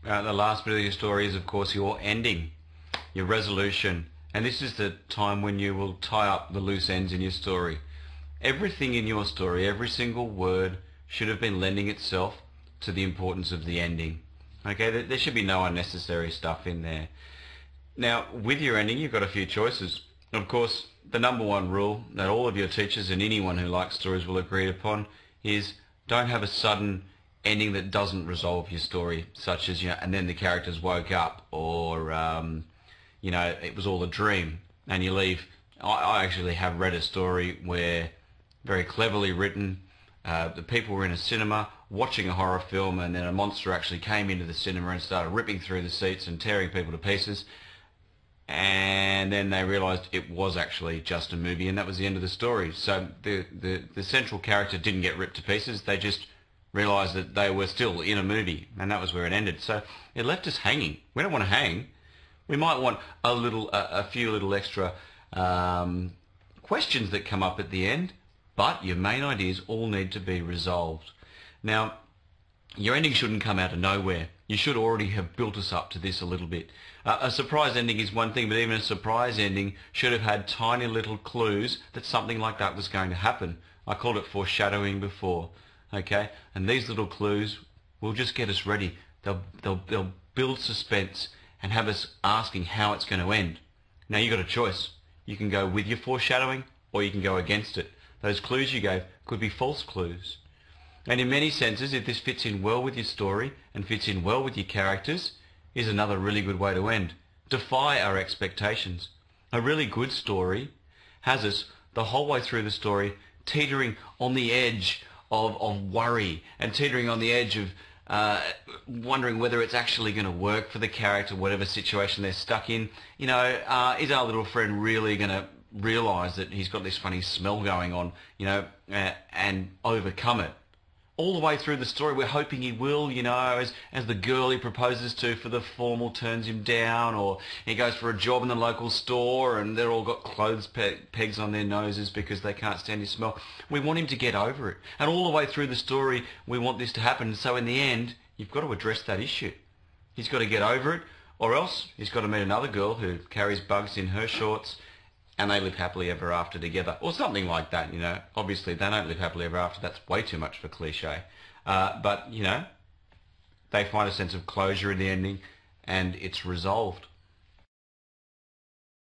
The last bit of your story is, of course, your ending, your resolution. And this is the time when you will tie up the loose ends in your story. Everything in your story, every single word, should have been lending itself to the importance of the ending. Okay, there should be no unnecessary stuff in there. Now, with your ending, you've got a few choices. Of course, the number one rule that all of your teachers and anyone who likes stories will agree upon is don't have a sudden ending that doesn't resolve your story, such as, and then the characters woke up, or, it was all a dream, and you leave. I actually have read a story where, very cleverly written, the people were in a cinema watching a horror film, and then a monster actually came into the cinema and started ripping through the seats and tearing people to pieces. And then they realised it was actually just a movie, and that was the end of the story. So the central character didn't get ripped to pieces. They just realised that they were still in a movie, and that was where it ended. So it left us hanging. We don't want to hang. We might want a few little extra questions that come up at the end, but your main ideas all need to be resolved. Now, your ending shouldn't come out of nowhere. You should already have built us up to this a little bit. A surprise ending is one thing, but even a surprise ending should have had tiny little clues that something like that was going to happen. I called it foreshadowing before, okay? And these little clues will just get us ready. They'll build suspense and have us asking how it's going to end. Now, you've got a choice. You can go with your foreshadowing, or you can go against it. Those clues you gave could be false clues. And in many senses, if this fits in well with your story and fits in well with your characters, is another really good way to end. Defy our expectations. A really good story has us the whole way through the story teetering on the edge of worry, and teetering on the edge of wondering whether it's actually going to work for the character, whatever situation they're stuck in. Is our little friend really going to realise that he's got this funny smell going on, and overcome it? All the way through the story, we're hoping he will, as the girl he proposes to for the formal turns him down, or he goes for a job in the local store and they're all got clothes pegs on their noses because they can't stand his smell. We want him to get over it. And all the way through the story, we want this to happen. So in the end, you've got to address that issue. He's got to get over it, or else he's got to meet another girl who carries bugs in her shorts, and they live happily ever after together, or something like that. Obviously they don't live happily ever after. That's way too much for cliche. But they find a sense of closure in the ending, and it's resolved.